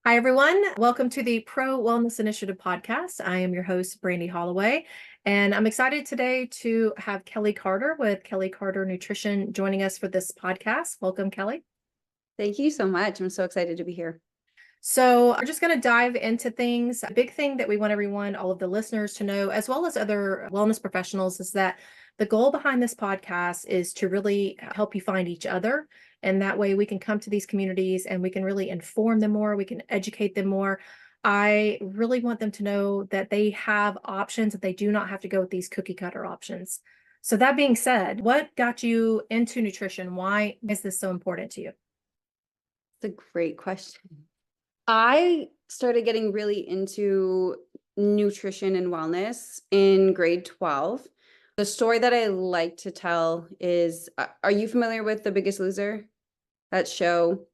Hi, everyone. Welcome to the Pro Wellness Initiative podcast. I am your host, Brandy Holloway, and I'm excited today to have Kelly Carter with Kelly Carter Nutrition joining us for this podcast. Welcome, Kelly. Thank you so much. I'm so excited to be here. So, we're just going to dive into things. A big thing that we want everyone, all of the listeners to know, as well as other wellness professionals, is that the goal behind this podcast is to really help you find each other. And that way we can come to these communities and we can really inform them more, we can educate them more. I really want them to know that they have options, that they do not have to go with these cookie cutter options. So, that being said, what got you into nutrition? Why is this so important to you? It's a great question. I started getting really into nutrition and wellness in grade 12. The story that I like to tell is, are you familiar with The Biggest Loser? That show?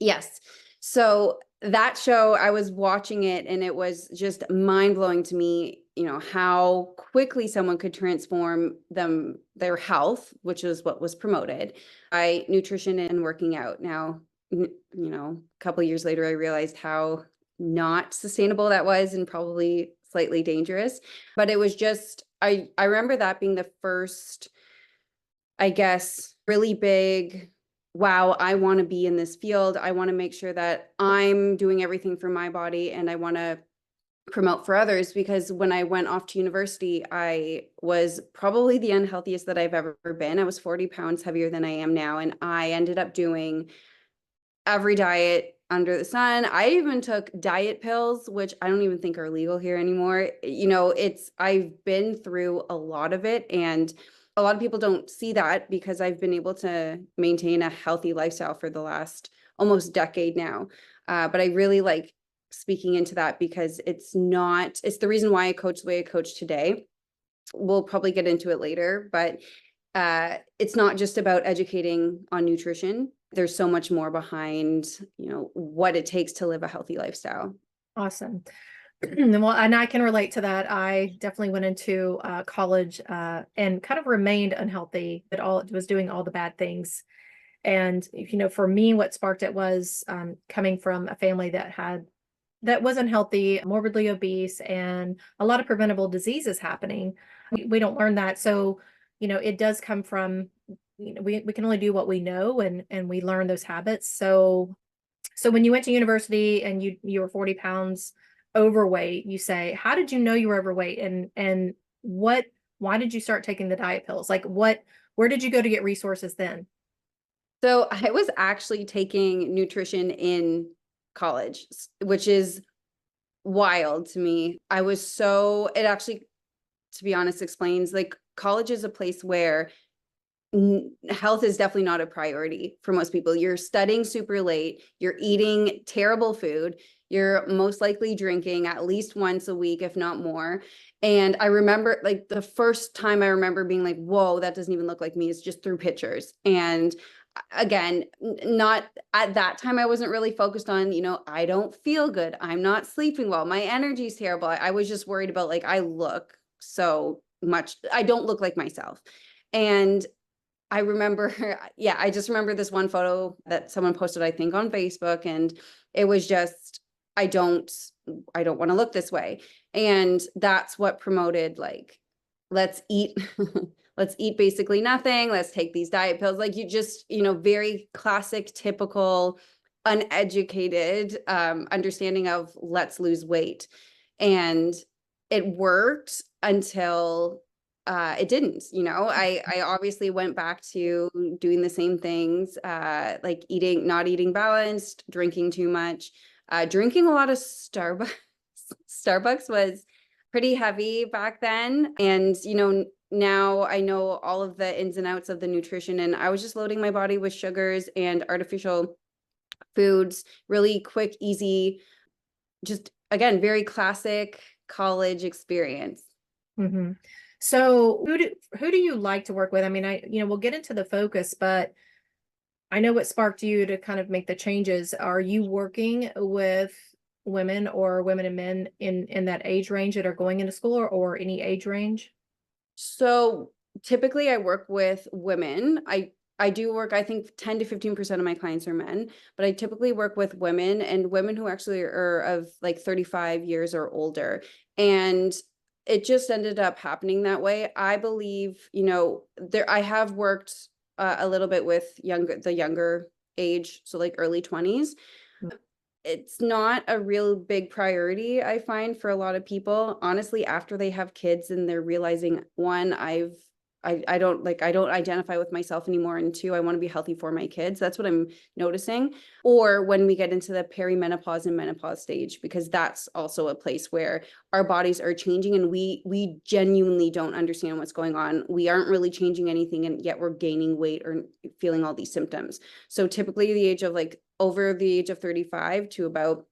Yes. So that show, I was watching it and it was just mind blowing to me, how quickly someone could transform their health, which is what was promoted by nutrition and working out. Now, a couple of years later, I realized how not sustainable that was and probably slightly dangerous. But it was just, I remember that being the first, I guess, really big, wow, I want to be in this field. I want to make sure that I'm doing everything for my body and I want to promote for others, because when I went off to university, I was probably the unhealthiest that I've ever been. I was 40 pounds heavier than I am now. And I ended up doing every diet under the sun. I even took diet pills, which I don't even think are legal here anymore. I've been through a lot of it, and a lot of people don't see that because I've been able to maintain a healthy lifestyle for the last almost decade now. But I really like speaking into that because it's the reason why I coach the way I coach today. We'll probably get into it later, but it's not just about educating on nutrition. There's so much more behind, what it takes to live a healthy lifestyle. Awesome. Well, and I can relate to that. I definitely went into college and kind of remained unhealthy, but all was doing all the bad things. And for me, what sparked it was coming from a family that was unhealthy, morbidly obese, and a lot of preventable diseases happening. We don't learn that, so it does come from we can only do what we know, and we learn those habits. So when you went to university and you were 40 pounds overweight, you say, how did you know you were overweight? And why did you start taking the diet pills? Like where did you go to get resources then? So I was actually taking nutrition in college, which is wild to me. It actually, to be honest, explains, like, college is a place where health is definitely not a priority for most people. You're studying super late, you're eating terrible food, you're most likely drinking at least once a week, if not more. And I remember, like, the first time I remember being like, whoa, that doesn't even look like me, is just through pictures. And again, not at that time, I wasn't really focused on, I don't feel good, I'm not sleeping well, my energy's terrible. I was just worried about, like, I look so much, I don't look like myself. And I remember, yeah, I just remember this one photo that someone posted, I think, on Facebook, and it was just, I don't want to look this way. And that's what promoted, like, let's eat, let's eat basically nothing. Let's take these diet pills. Like, you just, very classic, typical, uneducated understanding of let's lose weight. And it worked until it didn't. I obviously went back to doing the same things, like not eating balanced, drinking too much, drinking a lot of Starbucks. Starbucks was pretty heavy back then. And, now I know all of the ins and outs of the nutrition, and I was just loading my body with sugars and artificial foods, really quick, easy, just, again, very classic college experience. Mm-hmm. So who do you like to work with? I mean, we'll get into the focus, but I know what sparked you to kind of make the changes. Are you working with women or women and men in that age range that are going into school, or any age range? So typically I work with women. I I do work, I think 10 to 15% of my clients are men, but I typically work with women, and women who actually are of like 35 years or older. And it just ended up happening that way. I believe, there, I have worked a little bit with the younger age, so like early 20s. It's not a real big priority, I find, for a lot of people. Honestly, after they have kids and they're realizing, one, I don't identify with myself anymore, and two, I want to be healthy for my kids. That's what I'm noticing. Or when we get into the perimenopause and menopause stage, because that's also a place where our bodies are changing and we genuinely don't understand what's going on. We aren't really changing anything, and yet we're gaining weight or feeling all these symptoms. So typically the age of like over the age of 35 to about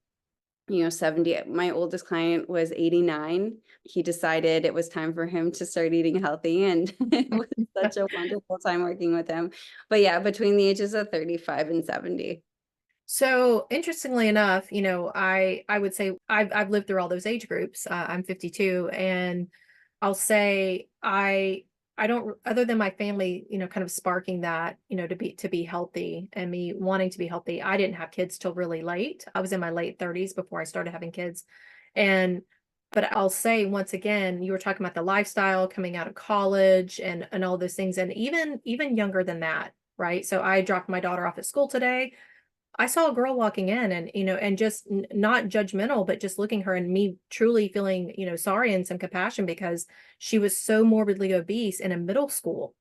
70. My oldest client was 89. He decided it was time for him to start eating healthy, and it was such a wonderful time working with him. But yeah, between the ages of 35 and 70. So interestingly enough, I would say I've lived through all those age groups. I'm 52, and I'll say I don't, other than my family, kind of sparking that, to be healthy and me wanting to be healthy. I didn't have kids till really late. I was in my late 30s before I started having kids. And but I'll say once again, you were talking about the lifestyle coming out of college and all those things, and even younger than that, right? So I dropped my daughter off at school today. I saw a girl walking in, and and just not judgmental, but just looking her and me truly feeling, sorry and some compassion, because she was so morbidly obese in a middle school,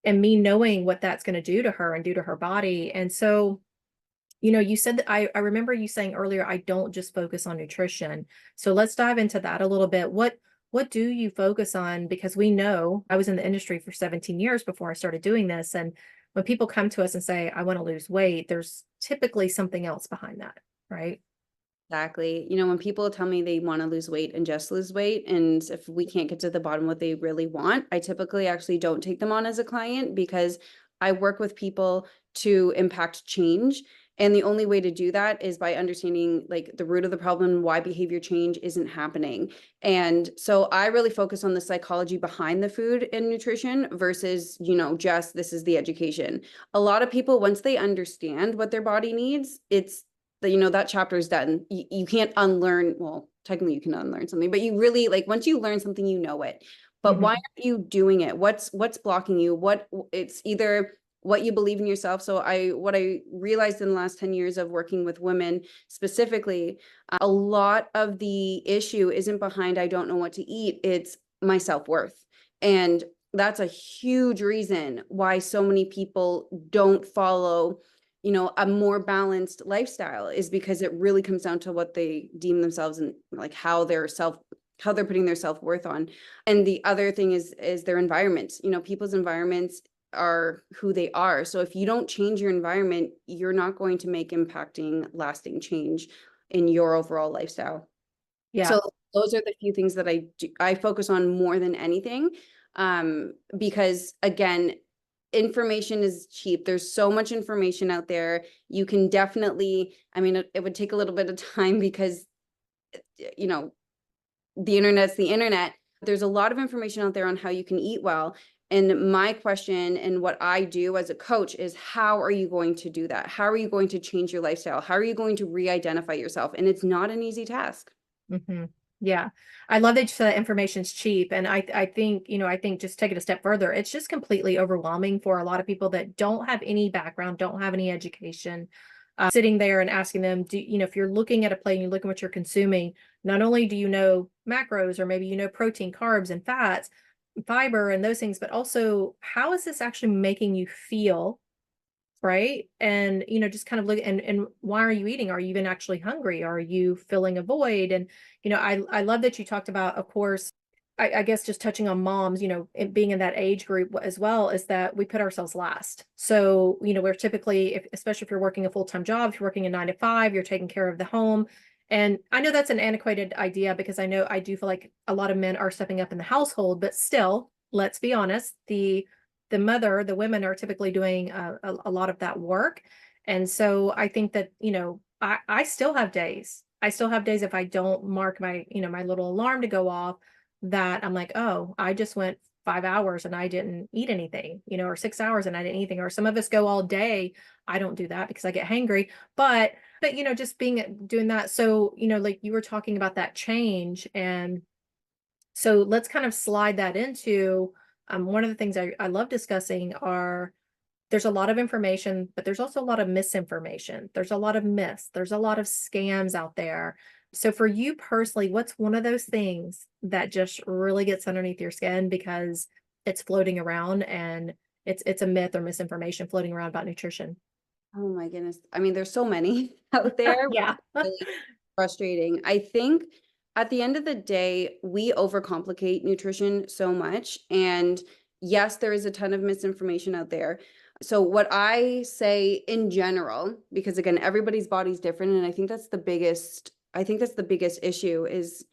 and me knowing what that's going to do to her and do to her body. And so, you said that I remember you saying earlier, I don't just focus on nutrition. So let's dive into that a little bit. What do you focus on? Because we know I was in the industry for 17 years before I started doing this. And when people come to us and say, I want to lose weight, there's typically something else behind that, right? Exactly. When people tell me they want to lose weight and just lose weight, and if we can't get to the bottom of what they really want, I typically actually don't take them on as a client, because I work with people to impact change. And the only way to do that is by understanding like the root of the problem, why behavior change isn't happening. And so I really focus on the psychology behind the food and nutrition versus, just this is the education. A lot of people, once they understand what their body needs, it's that chapter is done. You can't unlearn, well, technically you can unlearn something, but you really, like, once you learn something, you know it. But why Mhm. aren't you doing it? What's blocking you? It's either what you believe in yourself. So what I realized in the last 10 years of working with women specifically, a lot of the issue isn't behind I don't know what to eat, it's my self-worth. And that's a huge reason why so many people don't follow a more balanced lifestyle, is because it really comes down to what they deem themselves and like how they're putting their self-worth on. And the other thing is their environments. People's environments are who they are. So if you don't change your environment, you're not going to make impacting lasting change in your overall lifestyle. Yeah. So those are the few things that I focus on more than anything. Because again, information is cheap. There's so much information out there. You can definitely, I mean, it would take a little bit of time because, you know, the internet's the internet. There's a lot of information out there on how you can eat well. And my question and what I do as a coach is, how are you going to do that? How are you going to change your lifestyle? How are you going to re-identify yourself? And it's not an easy task. Hmm. Yeah. I love that you said information's cheap. And I think, I think just take it a step further, it's just completely overwhelming for a lot of people that don't have any background, don't have any education. Sitting there and asking them, if you're looking at a plate and you're looking what you're consuming, not only do you know macros, or maybe protein, carbs, and fats, fiber, and those things, but also how is this actually making you feel? Right. And, just kind of look, and why are you eating? Are you even actually hungry? Are you filling a void? And, I love that you talked about, of course, I guess just touching on moms, being in that age group as well, is that we put ourselves last. So, we're typically, especially if you're working a full-time job, if you're working a 9 to 5, you're taking care of the home. And I know that's an antiquated idea, because I do feel like a lot of men are stepping up in the household, but still, let's be honest, the women are typically doing a lot of that work. And so I think that, I still have days. I still have days, if I don't mark my little alarm to go off, that I'm like, oh, I just went 5 hours and I didn't eat anything, or 6 hours and I didn't eat anything, or some of us go all day. I don't do that because I get hangry, but just doing that. So, like you were talking about that change. And so let's kind of slide that into, one of the things I love discussing are, there's a lot of information, but there's also a lot of misinformation. There's a lot of myths. There's a lot of scams out there. So for you personally, what's one of those things that just really gets underneath your skin because it's floating around and it's a myth or misinformation floating around about nutrition? Oh my goodness. I mean, there's so many out there. Yeah. Really frustrating. I think at the end of the day, we overcomplicate nutrition so much. And yes, there is a ton of misinformation out there. So what I say in general, because again, everybody's body's different, and I think that's the biggest issue is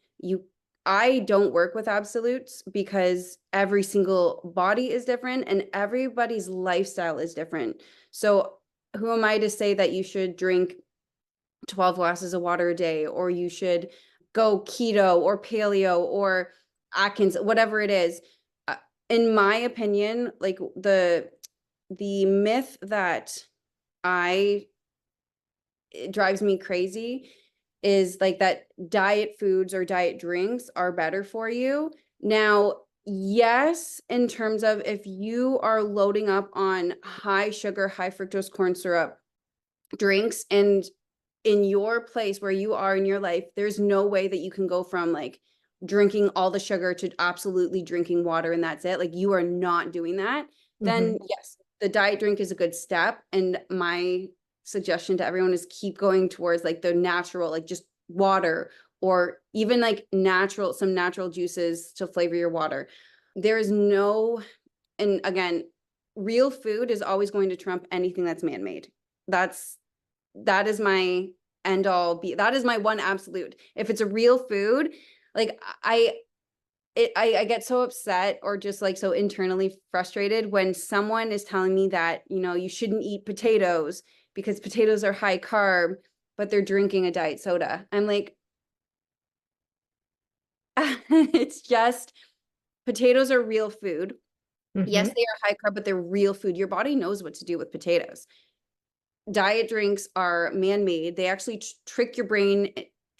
I don't work with absolutes because every single body is different and everybody's lifestyle is different. So who am I to say that you should drink 12 glasses of water a day, or you should go keto or paleo or Atkins, whatever it is. In my opinion, like the myth that I it drives me crazy is like that diet foods or diet drinks are better for you. Now, yes, in terms of if you are loading up on high sugar, high fructose corn syrup drinks, and in your place where you are in your life, there's no way that you can go from like drinking all the sugar to absolutely drinking water and that's it. Like you are not doing that. Then yes, the diet drink is a good step. And my suggestion to everyone is keep going towards like the natural, like just water, or even like some natural juices to flavor your water. There is no, and again, real food is always going to trump anything that's man-made. That is my end all be. That is my one absolute. If it's a real food, like I get so upset or just like so internally frustrated when someone is telling me that, you shouldn't eat potatoes because potatoes are high carb, but they're drinking a diet soda. I'm like, it's just potatoes are real food. Yes, they are high carb, but they're real food. Your body knows what to do with potatoes. Diet drinks are man-made. They actually trick your brain.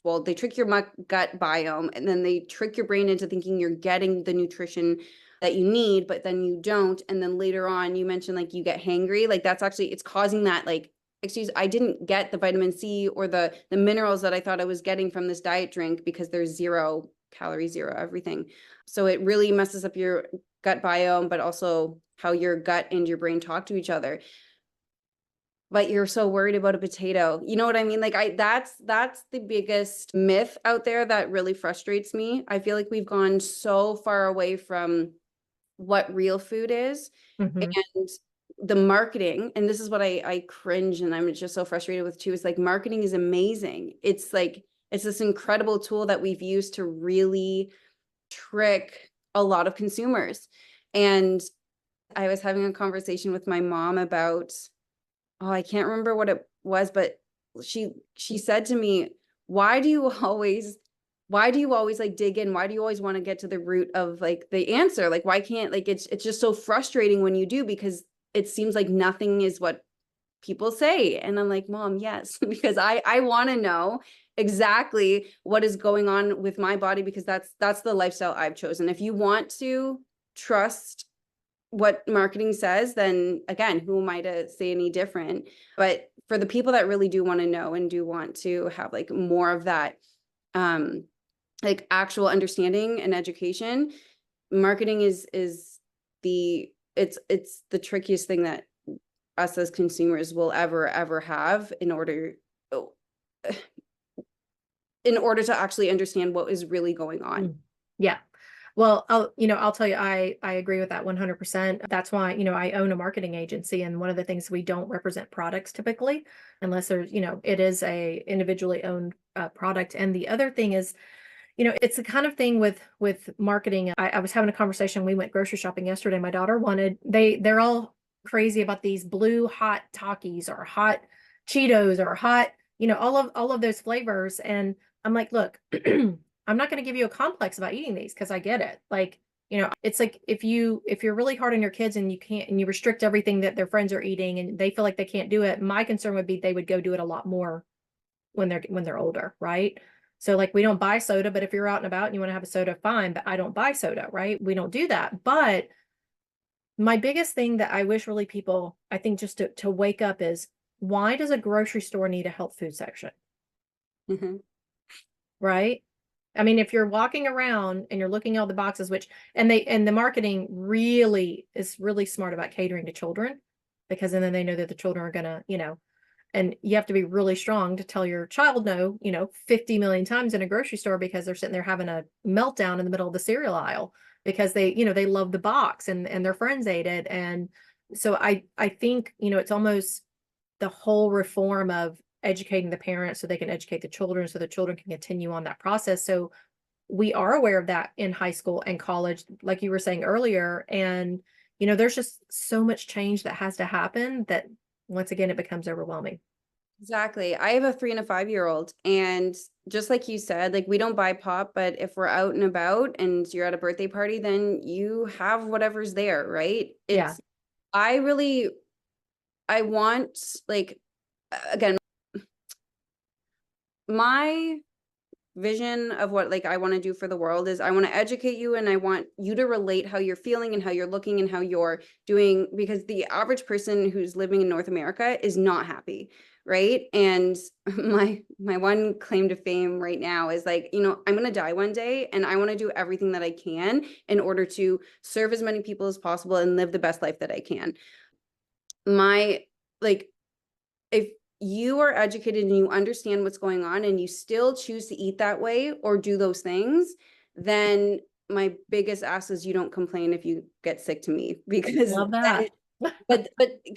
Well, they trick your gut biome, and then they trick your brain into thinking you're getting the nutrition that you need, but then you don't. And then later on, you mentioned like you get hangry. Like that's actually, it's causing that like, I didn't get the vitamin C or the minerals that I thought I was getting from this diet drink because there's 0 calories, zero everything. So it really messes up your gut biome, but also how your gut and your brain talk to each other. But you're so worried about a potato. You know what I mean? Like that's the biggest myth out there that really frustrates me. I feel like we've gone so far away from what real food is, and the marketing, and this is what I cringe and I'm just so frustrated with too, is like marketing is amazing. It's like it's this incredible tool that we've used to really trick a lot of consumers. And I was having a conversation with my mom about, oh, I can't remember what it was, but she said to me, why do you always like dig in? Why do you always want to get to the root of like the answer? Like, why can't, like, it's just so frustrating when you do, because it seems like nothing is what people say. And I'm like, Mom, yes, because I want to know exactly what is going on with my body, because that's the lifestyle I've chosen. If you want to trust what marketing says, then again, who am I to say any different? But for the people that really do want to know and do want to have like more of that like actual understanding and education, marketing is it's the trickiest thing that us as consumers will ever have in order to actually understand what is really going on. Yeah. Well, I'll tell you, I agree with that 100%. That's why, I own a marketing agency, and one of the things, we don't represent products typically, unless there's, it is a individually owned product. And the other thing is, it's the kind of thing with marketing. I was having a conversation. We went grocery shopping yesterday. My daughter they're all crazy about these blue hot Takis or hot Cheetos or hot, all of those flavors. And I'm like, look, I'm not going to give you a complex about eating these because I get it. Like, It's like if you're really hard on your kids and you restrict everything that their friends are eating and they feel like they can't do it, my concern would be they would go do it a lot more when they're older, right? So like we don't buy soda, but if you're out and about and you want to have a soda, fine, but I don't buy soda, right? We don't do that. But my biggest thing that I wish really people, I think just to wake up is, why does a grocery store need a health food section? Mhm. Right? I mean, if you're walking around and you're looking at all the boxes, and the marketing really is really smart about catering to children, because then they know that the children are gonna, and you have to be really strong to tell your child no, 50 million times in a grocery store, because they're sitting there having a meltdown in the middle of the cereal aisle because they love the box and their friends ate it. And so I think, it's almost the whole reform of educating the parents so they can educate the children so the children can continue on that process. So we are aware of that in high school and college, like you were saying earlier. And, there's just so much change that has to happen that once again, it becomes overwhelming. Exactly. I have a 3 and a 5-year-old, and just like you said, like we don't buy pop, but if we're out and about and you're at a birthday party, then you have whatever's there, right? Yeah. I really, I want like, again, my vision of what like I want to do for the world is I want to educate you, and I want you to relate how you're feeling and how you're looking and how you're doing, because the average person who's living in North America is not happy, right? And my one claim to fame right now is like, I'm going to die one day, and I want to do everything that I can in order to serve as many people as possible and live the best life that I can. My like if you are educated and you understand what's going on and you still choose to eat that way or do those things, then my biggest ask is you don't complain if you get sick to me, because Love then, that. but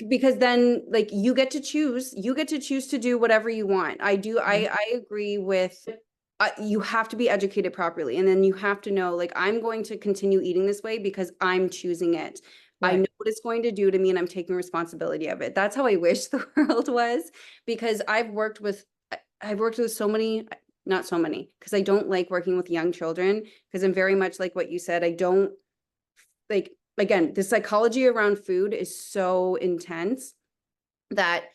because then like you get to choose to do whatever you want. I agree with, you have to be educated properly, and then you have to know like I'm going to continue eating this way because I'm choosing it. I Right. know what it's going to do to me, and I'm taking responsibility of it. That's how I wish the world was, because I've worked with so many, not so many, because I don't like working with young children, because I'm very much like what you said. I don't like, again, the psychology around food is so intense that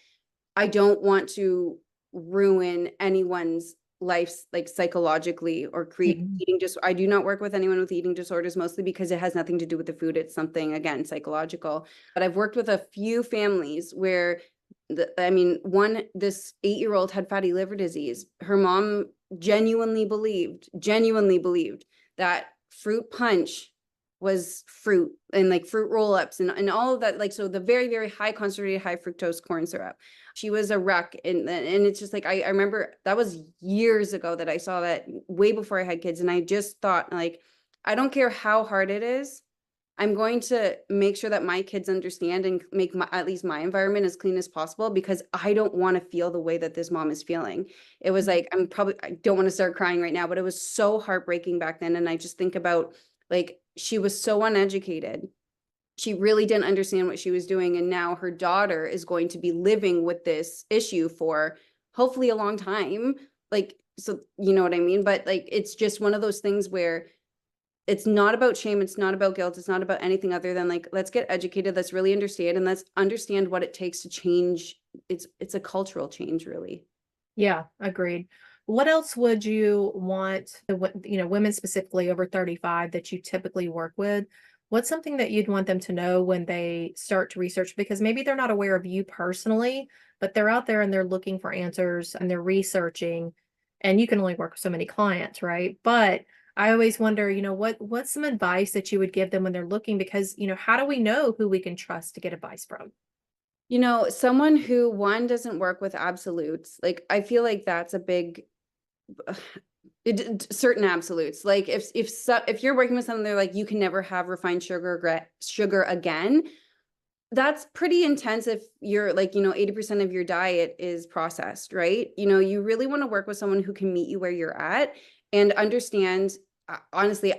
I don't want to ruin anyone's life, like psychologically, or create Mhm. eating dis I do not work with anyone with eating disorders, mostly because it has nothing to do with the food. It's something, again, psychological. But I've worked with a few families where this 8-year-old had fatty liver disease. Her mom genuinely believed that fruit punch was fruit, and like fruit roll-ups and all of that. Like, so the very, very high concentrated, high fructose corn syrup. She was a wreck. And it's just like, I remember that was years ago that I saw that, way before I had kids. And I just thought like, I don't care how hard it is. I'm going to make sure that my kids understand and make at least my environment as clean as possible, because I don't want to feel the way that this mom is feeling. It was like, I don't want to start crying right now, but it was so heartbreaking back then. And I just think about like, she was so uneducated. She really didn't understand what she was doing. And now her daughter is going to be living with this issue for hopefully a long time. Like, so you know what I mean? But like, it's just one of those things where it's not about shame. It's not about guilt. It's not about anything other than like, let's get educated. Let's really understand. And let's understand what it takes to change. It's a cultural change, really. Yeah, agreed. What else would you want women specifically over 35 that you typically work with? What's something that you'd want them to know when they start to research? Because maybe they're not aware of you personally, but they're out there and they're looking for answers and they're researching, and you can only work with so many clients, right? But I always wonder, what's some advice that you would give them when they're looking? Because, how do we know who we can trust to get advice from? Someone who, one, doesn't work with absolutes. Like, I feel like that's a big, certain absolutes. Like if you're working with someone, they're like, you can never have refined sugar again. That's pretty intense if you're like, 80% of your diet is processed, right? You really want to work with someone who can meet you where you're at and understand. Honestly,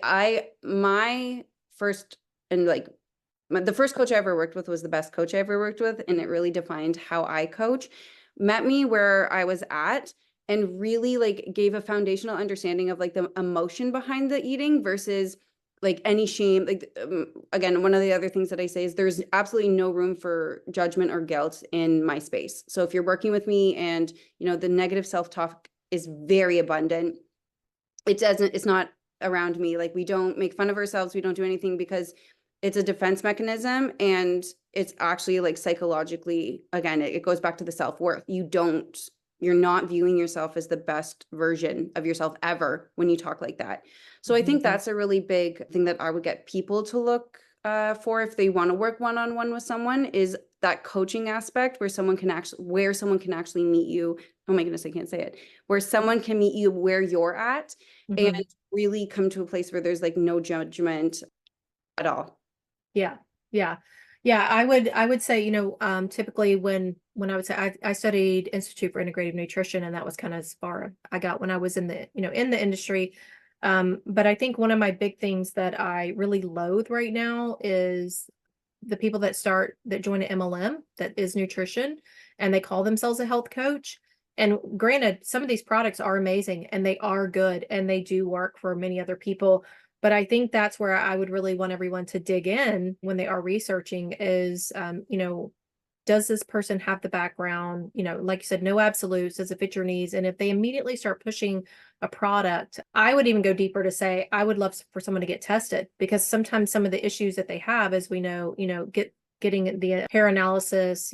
my first, and like, the first coach I ever worked with was the best coach I ever worked with, and it really defined how I coach. Met me where I was at, and really like gave a foundational understanding of like the emotion behind the eating versus like any shame. Like again, one of the other things that I say is there's absolutely no room for judgment or guilt in my space. So if you're working with me and the negative self-talk is very abundant, it's not around me. Like we don't make fun of ourselves, we don't do anything, because it's a defense mechanism, and it's actually like psychologically, again, it goes back to the self-worth. You're not viewing yourself as the best version of yourself ever when you talk like that. So I think that's a really big thing that I would get people to look for if they want to work one-on-one with someone, is that coaching aspect where someone can actually meet you. Oh my goodness, I can't say it. Where someone can meet you where you're at and really come to a place where there's like no judgment at all. Yeah. Yeah. Yeah. I would say, typically when I would say I studied Institute for Integrative Nutrition, and that was kind of as far I got when I was in the industry. But I think one of my big things that I really loathe right now is the people that join an MLM that is nutrition, and they call themselves a health coach. And granted, some of these products are amazing and they are good and they do work for many other people. But I think that's where I would really want everyone to dig in when they are researching is, does this person have the background? Like you said, no absolutes. Does it fit your needs? And if they immediately start pushing a product, I would even go deeper to say, I would love for someone to get tested, because sometimes some of the issues that they have, as we know, getting the hair analysis,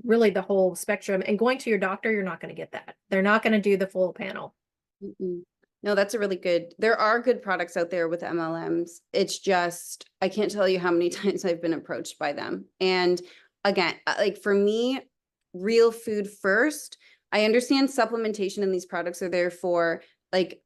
really the whole spectrum, and going to your doctor, you're not going to get that. They're not going to do the full panel. Mm-mm. No, that's a really good, there are good products out there with MLMs. It's just, I can't tell you how many times I've been approached by them. And again, like for me, real food first. I understand supplementation in these products are there for like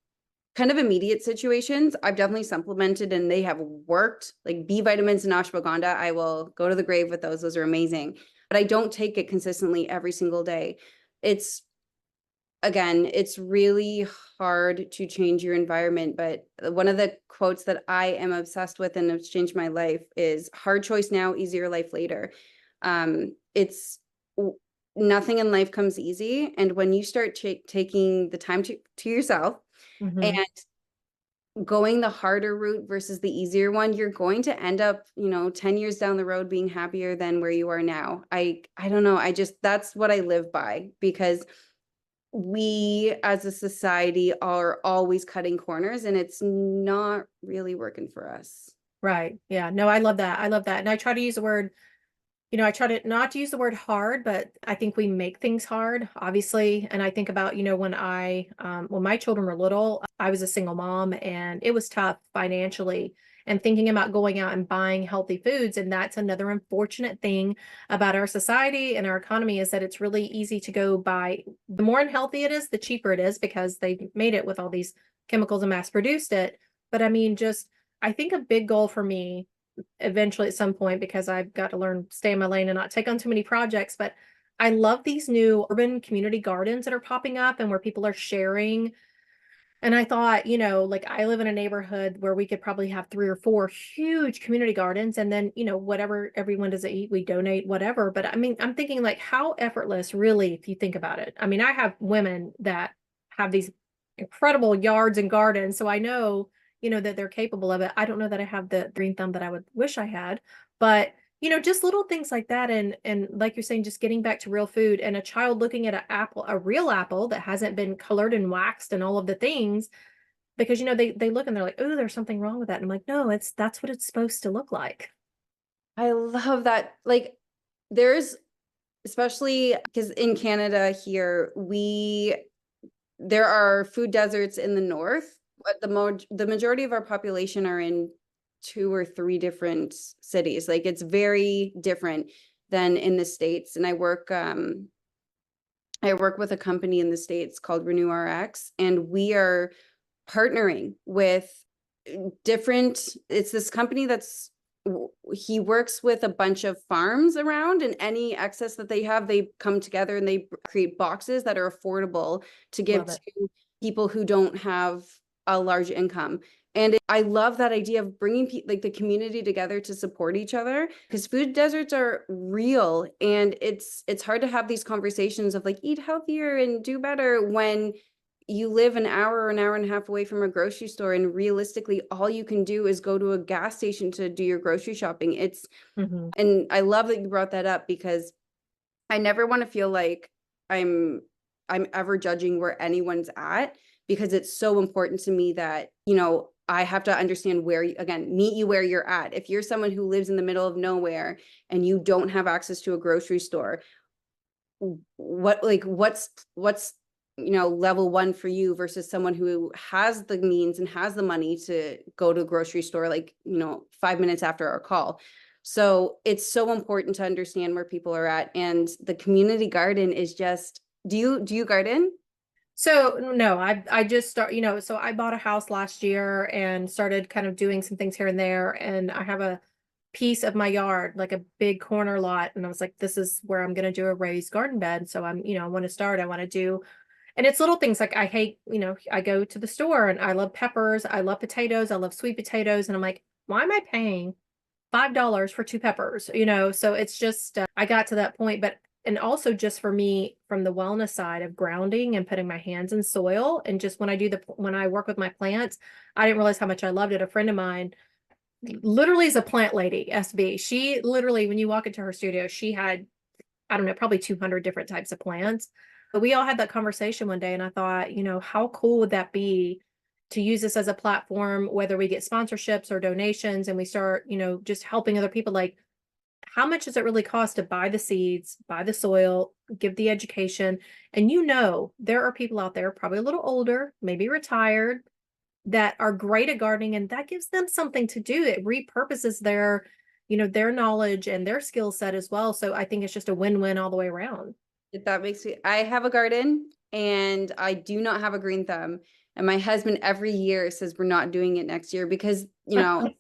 kind of immediate situations. I've definitely supplemented and they have worked, like B vitamins and ashwagandha. I will go to the grave with those. Those are amazing. But I don't take it consistently every single day. It's really hard to change your environment. But one of the quotes that I am obsessed with and has changed my life is hard choice now, easier life later. It's nothing in life comes easy. And when you start taking the time to yourself and going the harder route versus the easier one, you're going to end up, 10 years down the road being happier than where you are now. I don't know. That's what I live by, because we as a society are always cutting corners and it's not really working for us. Right. Yeah. No, I love that. I love that. And I try to use the word, I try to not to use the word hard, but I think we make things hard, obviously. And I think about, when my children were little, I was a single mom and it was tough financially, and thinking about going out and buying healthy foods. And that's another unfortunate thing about our society and our economy, is that it's really easy to go buy. The more unhealthy it is, the cheaper it is, because they made it with all these chemicals and mass produced it. But I mean, I think a big goal for me eventually at some point, because I've got to learn, stay in my lane and not take on too many projects. But I love these new urban community gardens that are popping up and where people are sharing. And I thought, like I live in a neighborhood where we could probably have 3 or 4 huge community gardens. And then, whatever everyone does eat, we donate, whatever. But I mean, I'm thinking like how effortless, really, if you think about it. I mean, I have women that have these incredible yards and gardens. So I know, that they're capable of it. I don't know that I have the green thumb that I would wish I had, but just little things like that. And like you're saying, just getting back to real food, and a child looking at a real apple that hasn't been colored and waxed and all of the things, because, they look and they're like, oh, there's something wrong with that. And I'm like, no, that's what it's supposed to look like. I love that. Like there's, especially because in Canada here, there are food deserts in the north, but the majority of our population are in 2 or 3 different cities. Like it's very different than in the States. And I work with a company in the States called Renew RX, and we are partnering with it's this company he works with a bunch of farms around, and any excess that they have, they come together and they create boxes that are affordable to give to people who don't have a large income. And I love that idea of bringing like the community together to support each other, because food deserts are real, and it's hard to have these conversations of like eat healthier and do better when you live an hour or an hour and a half away from a grocery store, and realistically, all you can do is go to a gas station to do your grocery shopping. Mhm. And I love that you brought that up, because I never want to feel like I'm I'm ever judging where anyone's at, because it's so important to me that, I have to understand where again, meet you where you're at. If you're someone who lives in the middle of nowhere and you don't have access to a grocery store, what's level one for you versus someone who has the means and has the money to go to a grocery store, like, 5 minutes after our call. So it's so important to understand where people are at, and the community garden is just, do you garden? So no, I just start, so I bought a house last year and started kind of doing some things here and there. And I have a piece of my yard, like a big corner lot. And I was like, this is where I'm gonna do a raised garden bed. So I want to start, I want to do, and it's little things like I hate, I go to the store and I love peppers, I love potatoes, I love sweet potatoes. And I'm like, why am I paying $5 for two peppers? So it's just, I got to that point, but and also just for me from the wellness side of grounding and putting my hands in soil. And just when I work with my plants, I didn't realize how much I loved it. A friend of mine literally is a plant lady, SB. She literally, when you walk into her studio, she had, I don't know, probably 200 different types of plants. But we all had that conversation one day, and I thought, how cool would that be to use this as a platform, whether we get sponsorships or donations, and we start, just helping other people. Like, how much does it really cost to buy the seeds, buy the soil, give the education? And there are people out there, probably a little older, maybe retired, that are great at gardening, and that gives them something to do. It repurposes their knowledge and their skill set as well. So I think it's just a win-win all the way around. If that makes me, I have a garden and I do not have a green thumb. And my husband every year says we're not doing it next year because,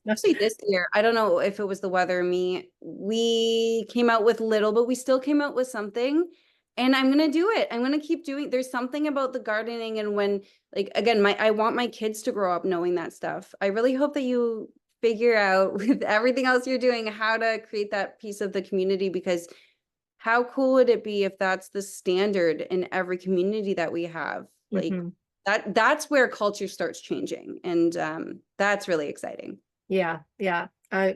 actually this year, I don't know if it was the weather or me, we came out with little, but we still came out with something. And I'm going to do it. I'm going to keep doing, there's something about the gardening. And when, like, again, I want my kids to grow up knowing that stuff. I really hope that you figure out with everything else you're doing, how to create that piece of the community, because how cool would it be if that's the standard in every community that we have? Like, Mhm. that's where culture starts changing. And that's really exciting. Yeah, yeah.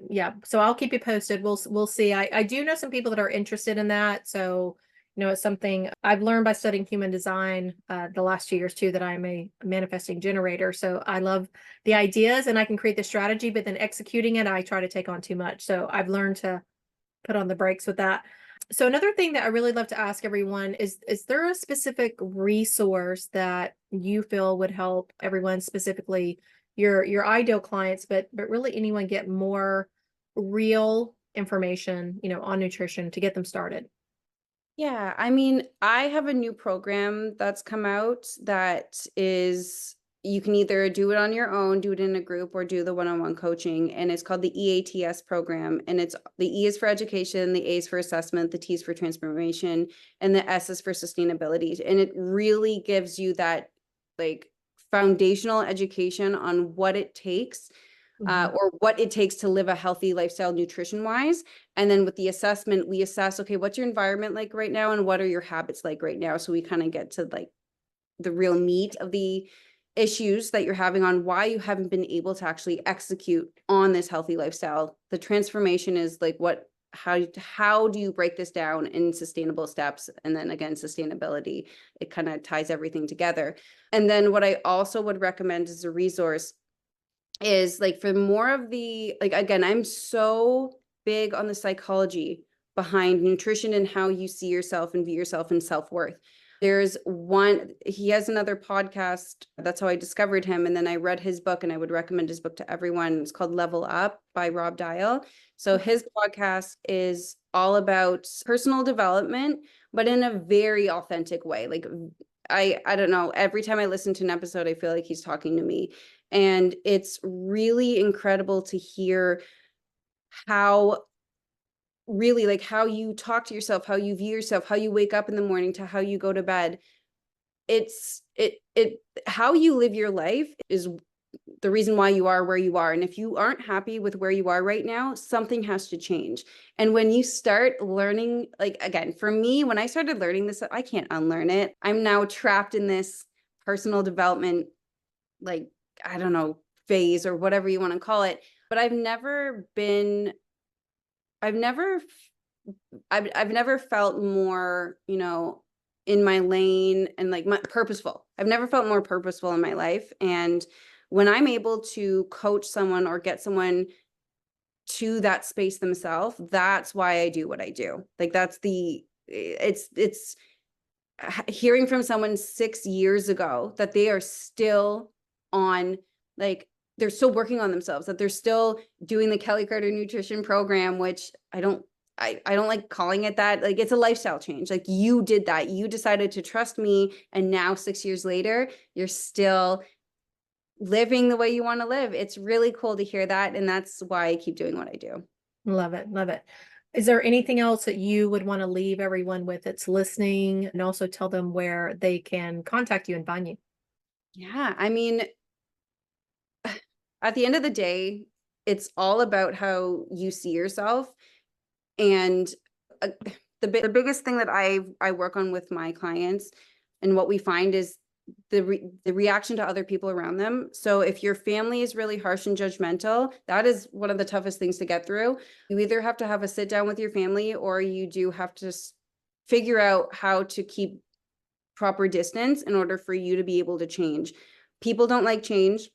Yeah. So I'll keep you posted. We'll see. I do know some people that are interested in that. So, it's something I've learned by studying human design the last 2 years too, that I'm a manifesting generator. So I love the ideas and I can create the strategy, but then executing it, I try to take on too much. So I've learned to put on the brakes with that. So another thing that I really love to ask everyone is there a specific resource that you feel would help everyone, specifically your ideal clients, but really anyone, get more real information, on nutrition to get them started? Yeah, I mean, I have a new program that's come out that is, you can either do it on your own, do it in a group, or do the one-on-one coaching. And it's called the EATS program. And it's, the E is for education, the A is for assessment, the T is for transformation, and the S is for sustainability. And it really gives you that, like, foundational education on what it takes, Mhm. or what it takes to live a healthy lifestyle nutrition wise. And then with the assessment, we assess, okay, what's your environment like right now? And what are your habits like right now? So we kind of get to, like, the real meat of the issues that you're having on why you haven't been able to actually execute on this healthy lifestyle. The transformation is like, how do you break this down in sustainable steps? And then again, sustainability, it kind of ties everything together. And then what I also would recommend as a resource is, like, for more of the, like, again, I'm so big on the psychology behind nutrition and how you see yourself and view yourself and self-worth. He has another podcast. That's how I discovered him. And then I read his book, and I would recommend his book to everyone. It's called Level Up by Rob Dial. So his podcast is all about personal development, but in a very authentic way. Like, I don't know, every time I listen to an episode, I feel like he's talking to me. And it's really incredible to hear how, really, like, how you talk to yourself, how you view yourself, how you wake up in the morning to how you go to bed. How you live your life is the reason why you are where you are. And if you aren't happy with where you are right now, something has to change. And when you start learning, like, again, for me, when I started learning this, I can't unlearn it. I'm now trapped in this personal development, like, I don't know, phase or whatever you want to call it. But I've never felt more, in my lane and like purposeful. I've never felt more purposeful in my life. And when I'm able to coach someone or get someone to that space themselves, that's why I do what I do. Like it's hearing from someone 6 years ago that they are still on, like, they're still working on themselves, that they're still doing the Kelly Carter nutrition program, which I don't like calling it that. Like, it's a lifestyle change. Like, you did that. You decided to trust me. And now 6 years later, you're still living the way you want to live. It's really cool to hear that. And that's why I keep doing what I do. Love it. Love it. Is there anything else that you would want to leave everyone with that's listening, and also tell them where they can contact you and find you? Yeah. I mean, at the end of the day, it's all about how you see yourself. And uh, the biggest thing that I work on with my clients and what we find is the reaction to other people around them. So if your family is really harsh and judgmental, that is one of the toughest things to get through. You either have to have a sit down with your family, or you do have to figure out how to keep proper distance in order for you to be able to change. People don't like change.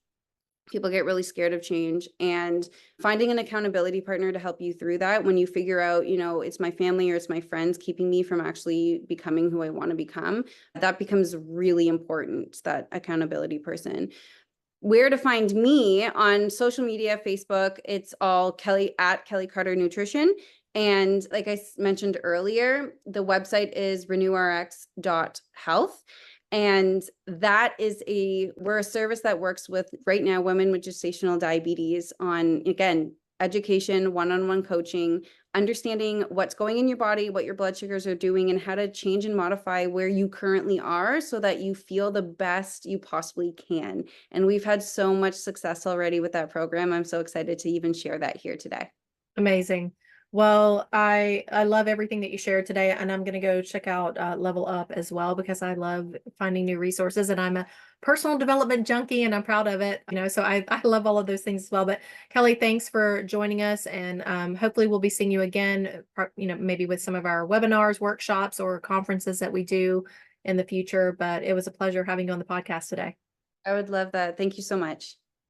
People get really scared of change, and finding an accountability partner to help you through that when you figure out, it's my family or it's my friends keeping me from actually becoming who I want to become, that becomes really important, that accountability person. Where to find me on social media, Facebook, it's all Kelly at Kelly Carter Nutrition. And like I mentioned earlier, the website is renewrx.health. And that is we're a service that works with, right now, women with gestational diabetes on, again, education, one-on-one coaching, understanding what's going in your body, what your blood sugars are doing, and how to change and modify where you currently are so that you feel the best you possibly can. And we've had so much success already with that program. I'm so excited to even share that here today. Amazing. Well, I love everything that you shared today, and I'm going to go check out Level Up as well, because I love finding new resources, and I'm a personal development junkie, and I'm proud of it. So I love all of those things as well. But Kelly, thanks for joining us, and hopefully we'll be seeing you again. Maybe with some of our webinars, workshops, or conferences that we do in the future. But it was a pleasure having you on the podcast today. I would love that. Thank you so much.